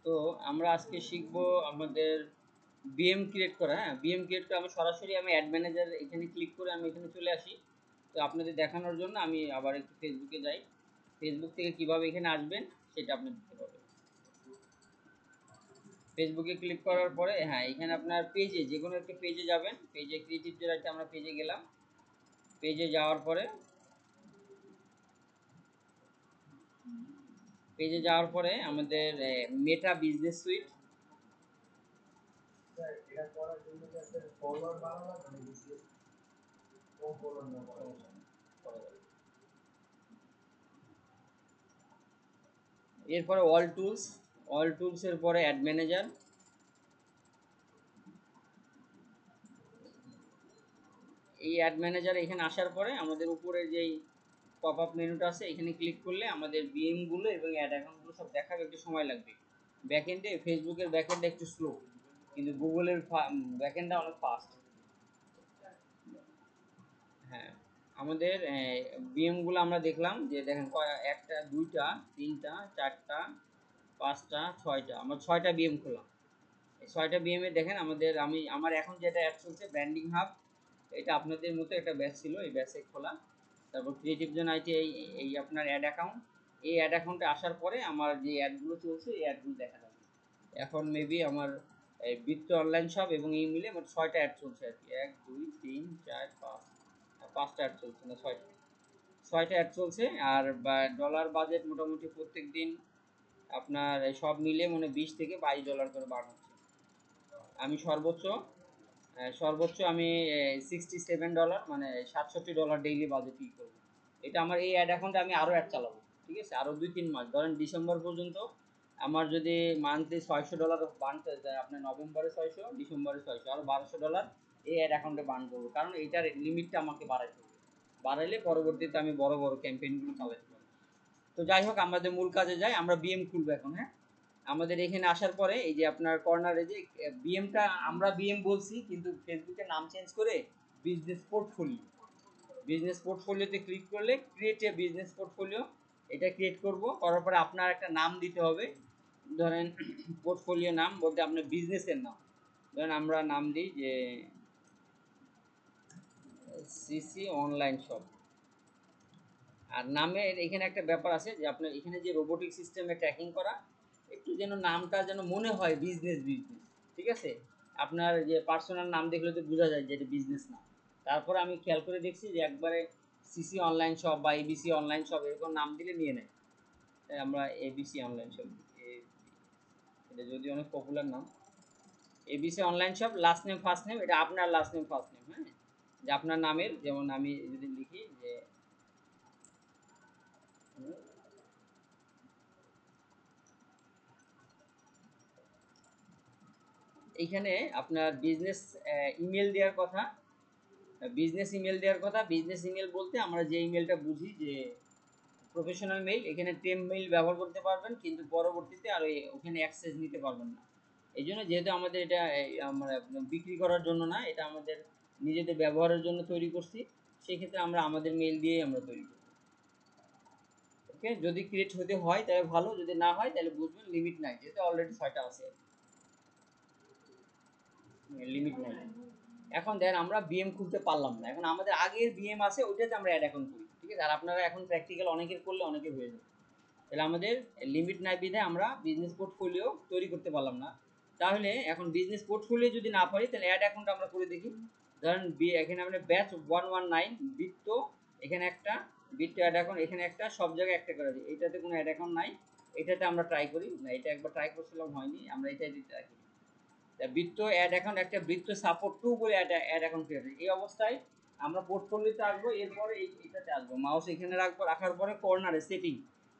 তো আমরা আজকে শিখবো আমাদের বিএম ক্রিয়েট করা। হ্যাঁ, বিএম ক্রিয়েট করে আমি সরাসরি অ্যাড ম্যানেজার এখানে ক্লিক করে আমি এখানে চলে আসি। তো আপনাদের দেখানোর জন্য আমি আবার একটু ফেসবুকে যাই। ফেসবুক থেকে কিভাবে এখানে আসবেন সেটা আপনি দেখতে পাবেন। ফেসবুকে ক্লিক করার পরে হ্যাঁ, এখানে আপনার পেজে যে কোনো একটা পেজে যাবেন। পেজে ক্রিয়েটিভ জেলাতে আমরা পেজে গেলাম। পেজে যাওয়ার পরে আমাদের মেটা বিজনেস সুইট, এরপরে অল টুলসের পরে অ্যাড ম্যানেজার। এই অ্যাড ম্যানেজার এখানে আসার পরে আমাদের উপরে যেই পপ আপ মেনুটা আছে এখানে ক্লিক করলে আমাদের বিএমগুলো এবং অ্যাড অ্যাকাউন্টগুলো সব দেখাবে, একটু সময় লাগবে। ব্যাকএন্ডে ফেসবুকের ব্যাকএন্ডটা একটু স্লো, কিন্তু গুগলের ব্যাকএন্ডটা অনেক ফাস্ট। হ্যাঁ, আমাদের বিএমগুলো আমরা দেখলাম যে দেখেন একটা, দুইটা, তিনটা, চারটা, পাঁচটা, ছয়টা, আমরা ছয়টা বিএম খোলাম। এই ছয়টা বিএমে দেখেন আমার এখন যেটা অ্যাড চলছে ব্র্যান্ডিং হাব, এটা আপনাদের মতো একটা ব্যাচ ছিল, এই ব্যাচে খোলা। তারপর ক্রিয়েটিভ জোন আইটি, এই আপনার অ্যাড অ্যাকাউন্ট। এই অ্যাড অ্যাকাউন্টে আসার পরে আমার যে অ্যাডগুলো চলছে এই অ্যাডগুলো দেখা যাবে। এখন মেবি আমার এই বৃত্ত অনলাইন শপ এবং এই মিলে মোট ছয়টা অ্যাড চলছে আর কি। এক, দুই, তিন, চার, পাঁচ, পাঁচটা অ্যাড চলছে না, ছয়টা অ্যাড চলছে। আর ডলার বাজেট মোটামুটি প্রত্যেক দিন আপনার সব মিলে মনে $20 থেকে $22 করে বার্ন হচ্ছে। আমি সর্বোচ্চ আমি $67 মানে $67 ডেইলি বাজেট ই করবো। এটা আমার এই অ্যাড অ্যাকাউন্টে আমি আরও অ্যাড চালাবো, ঠিক আছে, আরও 2-3 মাস, ধরেন ডিসেম্বর পর্যন্ত। আমার যদি মান্থলি $600 বার্নতে যায়, আপনার নভেম্বরে 600, ডিসেম্বরে 600, আরও $1200 এই অ্যাড অ্যাকাউন্টে বার্ন করবো, কারণ এইটার লিমিটটা আমাকে বাড়াইতে হবে। বাড়াইলে পরবর্তীতে আমি বড় বড় ক্যাম্পেইনগুলো চালাতে পারবো। তো যাই হোক, আমাদের মূল কাজে যাই, আমরা বিএম খুলবো এখন। হ্যাঁ, আমাদের এখানে আসার পরে এই যে আপনার কর্নারে যে বিএমটা, আমরা বিএম বলছি কিন্তু ফেসবুকে নাম চেঞ্জ করে বিজনেস পোর্টফোলিওতে ক্লিক করলে ক্রিয়েট এ বিজনেস পোর্টফোলিও, এটা ক্রিয়েট করব। করার পরে আপনার একটা নাম দিতে হবে। ধরেন পোর্টফোলিও নাম বলতে আপনার বিজনেসের নাম, ধরেন আমরা নাম দিই যে সিসি অনলাইন শপ। আর নামের এখানে একটা ব্যাপার আছে যে আপনার এখানে যে রোবোটিক সিস্টেমে ট্র্যাকিং করা, একটু যেন নামটা যেন মনে হয় বিজনেস, ঠিক আছে। আপনার যে পার্সোনাল নাম দেখলে তো বোঝা যায় যে এটা বিজনেস না। তারপরে আমি খেয়াল করে দেখছি যে একবারে সিসি অনলাইন শপ বা এবিসি অনলাইন শপ এরকম নাম দিলে নিয়ে নেয়। তাই আমরা এবিসি অনলাইন শপ, এটা যদি অনেক পপুলার নাম। ABC online shop, last name first name, এটা আপনার লাস্ট নেম ফার্স্ট নেম। হ্যাঁ, যে আপনার নামের, যেমন আমি যদি লিখি যে এইখানে আপনার বিজনেস ইমেল দেওয়ার কথা। বিজনেস ইমেল বলতে আমরা যে ইমেলটা বুঝি যে প্রফেশনাল মেইল, এখানে টেম মেইল ব্যবহার করতে পারবেন, কিন্তু পরবর্তীতে আর ওখানে অ্যাক্সেস নিতে পারবেন না। এই জন্য, যেহেতু আমাদের এটা আমরা বিক্রি করার জন্য না, এটা আমাদের নিজেদের ব্যবহারের জন্য তৈরি করছি, সেক্ষেত্রে আমরা আমাদের মেইল দিয়েই আমরা তৈরি করি। ওকে, যদি ক্রিয়েট হতে হয় তাহলে ভালো, যদি না হয় তাহলে বুঝবেন লিমিট নাই, যেহেতু অলরেডি 6টা আছে, লিমিট নাই। এখন দেখেন আমরা বিএম খুলতে পারলাম না, এখন আমাদের আগের বিএম আছে ওইটাতে আমরা অ্যাড অ্যাকাউন্ট করি, ঠিক আছে। আর আপনারা এখন প্র্যাকটিক্যাল অনেকের করলে অনেকের হয়ে যাবে। তাহলে আমাদের লিমিট নাই বিধে আমরা বিজনেস পোর্টফোলিও তৈরি করতে পারলাম না। তাহলে এখন বিজনেস পোর্টফোলিও যদি না পারি তাহলে অ্যাড অ্যাকাউন্ট আমরা করে দেখি। ধরেন এখানে আমরা ব্যাচ 119 বৃত্ত, এখানে একটা বৃত্ত অ্যাড অ্যাকাউন্ট, এখানে একটা, সব জায়গায় একটা করে দিই। এইটাতে কোনো অ্যাড অ্যাকাউন্ট নাই, এটাতে আমরা ট্রাই করি না, এটা একবার ট্রাই করছিলাম হয়নি, আমরা এটাই ট্রাই করি। বৃত্ত অ্যাড অ্যাকাউন্ট, একটা বৃত্ত সাপোর্ট 2 বলে অ্যাড অ্যাকাউন্ট ক্রিয়েট। এই অবস্থায় আমরা পোর্টফোলিওতে আসবো, এরপরে এইটাতে আসবো, মাউস এখানে রাখবো, রাখার পরে কর্নারে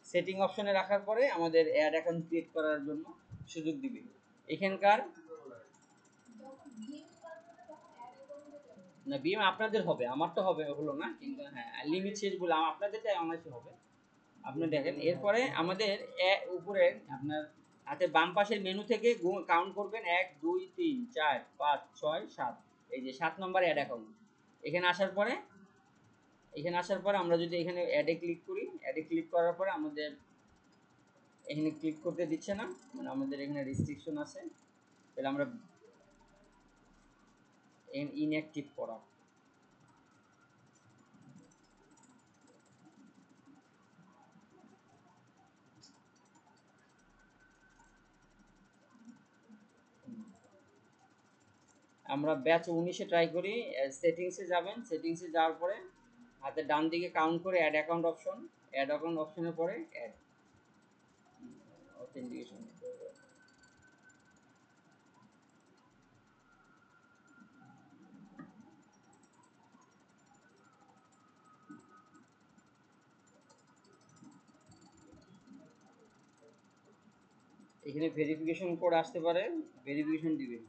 সেটিং অপশনে রাখার পরে আমাদের অ্যাড অ্যাকাউন্ট ক্রিয়েট করার জন্য সুযোগ দিবে এখানকার। না, বিএম আপনাদের হবে, আমার তো হলো না, কিন্তু হ্যাঁ লিমিট শেষ বলে আপনাদেরটাই অনায়াসে হবে। আপনি দেখেন এরপরে আমাদের উপরে আপনার হাতে বাম পাশের মেনু থেকে কাউন্ট করবেন 1, 2, 3, 4, 5, 6, 7, এই যে 7 নম্বর অ্যাড অ্যাকাউন্ট। এখানে আসার পরে আমরা যদি এখানে অ্যাডে ক্লিক করি, অ্যাডে ক্লিক করার পরে আমাদের এখানে ক্লিক করতে দিচ্ছে না, মানে আমাদের এখানে রেস্ট্রিকশন আছে। তাহলে আমরা ইনঅ্যাক্টিভ করা, আমরা ব্যাচ 19-এ ট্রাই করি। সেটিংসে যাবেন, সেটিংসে যাওয়ার পরে হাতে ডান দিকে কাউন্ট করে add account option, add account অপশনের পরে অ্যাড অথেন্টিকেশন। এখানে ভেরিফিকেশন কোড আসতে পারে, ভেরিফিকেশন দিবেন।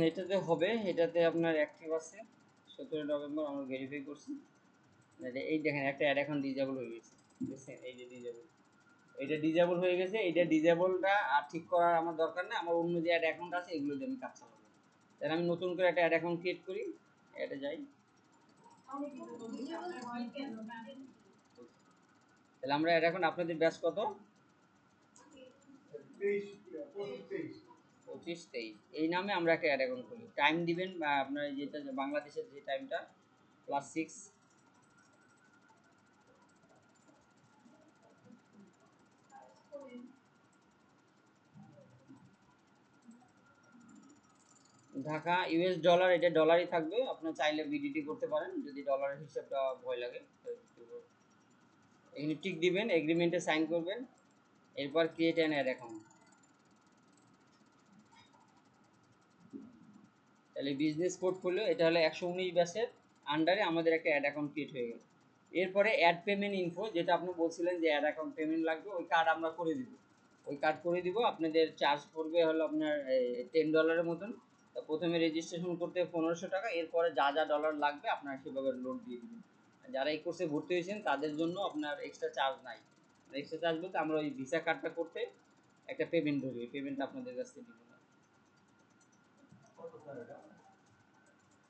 এটাতে হবে, এটাতে আপনার অ্যাক্টিভ আছে 17 নভেম্বর আমরা ভেরিফাই করছি। এই দেখেন একটা অ্যাড এখন ডিজেবল হয়ে গেছে, বুঝছেন? এই যে ডিজেবল, এটা ডিজেবল হয়ে গেছে। এটা ডিজেবলটা আর ঠিক করার আমার দরকার নেই, আমার অন্য যে অ্যাড অ্যাকাউন্ট আছে এগুলো দিয়ে আমি কাজ চালাবো। তাহলে আমি নতুন করে একটা অ্যাড অ্যাকাউন্ট ক্রিয়েট করি, এটা যাই। তাহলে আমরা অ্যাড অ্যাকাউন্ট, আপনাদের ব্যাচ কত? 25-23 এই নামে আমরা একটা অ্যাড অ্যাকাউন্ট করি। টাইম দিবেন বা আপনার যেটা বাংলাদেশের যে টাইমটা +6। ঢাকা ইউএস ডলার, এটা ডলারই থাকবে। আপনার চাইলে বিডিটি করতে পারেন যদি ডলারের হিসাবটা ভয় লাগে। এখানে টিক দিবেন, এগ্রিমেন্টে সাইন করবেন, এরপর ক্রিয়েট অ্যান অ্যাড অ্যাকাউন্ট। তাহলে বিজনেস পোর্টফোলিও এটা হলো 119 ব্যাচের আন্ডারে আমাদের একটা অ্যাড অ্যাকাউন্ট ক্রিয়েট হয়ে গেল। এরপরে অ্যাড পেমেন্ট ইনফো, যেটা আপনি বলছিলেন যে অ্যাড অ্যাকাউন্ট পেমেন্ট লাগবে, ওই কার্ড আমরা করে দিব। ওই কার্ড করে দিব, আপনাদের চার্জ পড়বে হলো আপনার $10 মতন। তো প্রথমে রেজিস্ট্রেশন করতে 1500 টাকা, এরপরে যা যা ডলার লাগবে আপনার সেভাবে লোড দিয়ে দিবেন। যারা এই কোর্সে ভর্তি হয়েছেন তাদের জন্য আপনার এক্সট্রা চার্জ নাই। এক্সট্রা চার্জ বলতে আমরা ওই ভিসা কার্ডটা করতে একটা পেমেন্ট ধরি, এই পেমেন্টটা আপনাদের কাছ থেকে দিব না।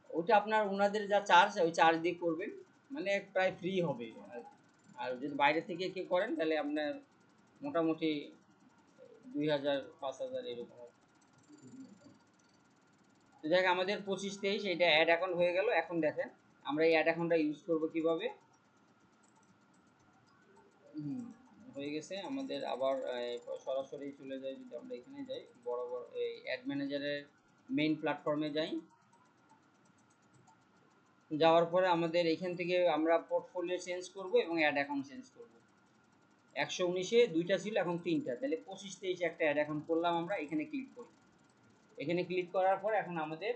ওইটা আপনার ওনাদের যা চার্জ ওই চার্জ দিয়ে করবেন, মানে প্রায় ফ্রি হবে। আর যদি বাইরে থেকে কেউ করেন তাহলে আপনার মোটামুটি 2000-5000 এরকম। তো দেখ আমাদের 25-23 এটা অ্যাড অ্যাকাউন্ট হয়ে গেল। এখন দেখেন আমরা এই অ্যাড অ্যাকাউন্টটা ইউজ করবো কিভাবে। হয়ে গেছে আমাদের। আবার সরাসরি চলে যাই, যদি আমরা এখানে যাই বরাবর এই অ্যাড ম্যানেজারের মেইন প্ল্যাটফর্মে যাই। যাওয়ার পরে আমাদের এখান থেকে আমরা পোর্টফোলিও চেঞ্জ করব এবং অ্যাড অ্যাকাউন্ট চেঞ্জ করব। 119-এ 2টা ছিল, এখন 3টা, তাহলে 25-23 একটা অ্যাড অ্যাকাউন্ট করলাম আমরা। এখানে ক্লিক করি, এখানে ক্লিক করার পর এখন আমাদের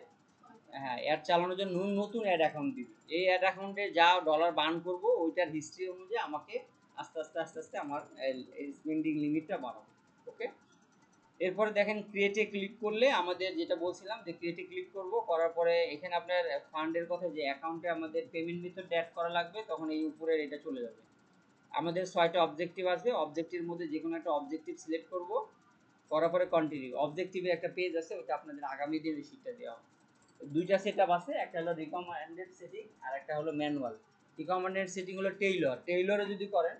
অ্যাড চালানোর জন্য নতুন অ্যাড অ্যাকাউন্ট দিবে। এই অ্যাড অ্যাকাউন্টে যা ডলার বার্ন করব ওইটার হিস্ট্রি অনুযায়ী আমাকে আস্তে আস্তে আস্তে আস্তে আমার স্পেন্ডিং লিমিটটা বাড়াবো। ওকে, এরপরে দেখেন ক্রিয়েটে ক্লিক করলে আমাদের যেটা বলছিলাম যে ক্রিয়েটে ক্লিক করব, করার পরে এখানে আপনার ফান্ডের কথা, যে অ্যাকাউন্টে আমাদের পেমেন্ট মেথড অ্যাড করা লাগবে, তখন এই উপরের এটা চলে যাবে। আমাদের 6টা অবজেক্টিভ আসবে, অবজেক্টিভের মধ্যে যে কোনো একটা অবজেক্টিভ সিলেক্ট করব, করার পরে কন্টিনিউ। অবজেক্টিভের একটা পেজ আছে, ওটা আপনাদের আগামী দিনের শিটটা দেওয়া হবে। দুইটা সেটআপ আছে, একটা হলো রিকমেন্ডেড সেটিং আর একটা হলো ম্যানুয়াল। রিকমেন্ডেড সেটিং হলো টেইলর, টেইলরে যদি করেন,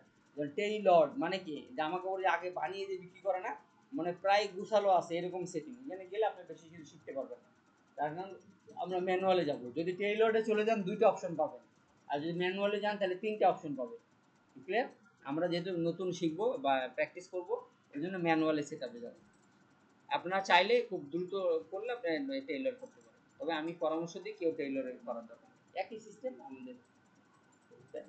টেইলর মানে কি জামা কাপড় আগে বানিয়ে দিয়ে বিক্রি করে না, মানে প্রায় গুছালো আছে এরকম সেটিং, এখানে গেলে আপনি বেশি কিছু শিখতে পারবেন না। তার কারণ আমরা ম্যানুয়ালে যাব। যদি টেইলরে চলে যান 2টা অপশন পাবেন, আর যদি ম্যানুয়ালে যান তাহলে 3টা অপশন পাবেন। ক্লিয়ার? আমরা যেহেতু নতুন শিখবো বা প্র্যাকটিস করবো, এই জন্য ম্যানুয়ালে সেটআপে যাবো। আপনারা চাইলে খুব দ্রুত করলে আপনি টেইলর করতে পারেন, তবে আমি পরামর্শ দিই কেউ টেইলরে করার দরকার, একই সিস্টেম আমাদের।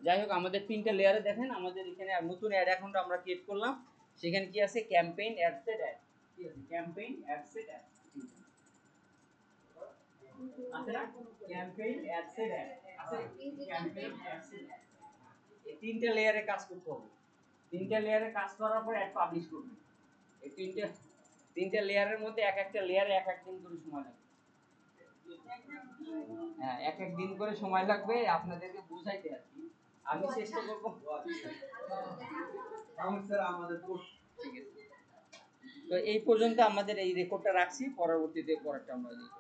যাই হোক, আমাদের 3টা লেয়ারে দেখেন আমাদের এখানে নতুন অ্যাড অ্যাকাউন্ট আমরা ক্রিয়েট করলাম। সেখানে কি আছে? Campaign, ad set, ad. কি আছে? ক্যাম্পেইন, অ্যাড সেট, অ্যাড আছে না? ক্যাম্পেইন, অ্যাড সেট, অ্যাড আছে। ক্যাম্পেইন, অ্যাড সেট, অ্যাড, এই 3টা লেয়ারে কাজ করতে হবে। তিনটা লেয়ারে কাজ করার পর অ্যাড পাবলিশ করবেন। এই তিনটা লেয়ারের মধ্যে এক একটা লেয়ারে এক এক দিন করে সময় লাগবে। হ্যাঁ, এক এক দিন করে সময় লাগবে আপনাদেরকে বুঝাইতে আর কি। আমি চেষ্টা করব। স্যার আমাদের ঠিক আছে। তো এই পর্যন্ত আমাদের এই রেকর্ডটা রাখছি, পরবর্তীতে পরেরটা আমরা দেখব।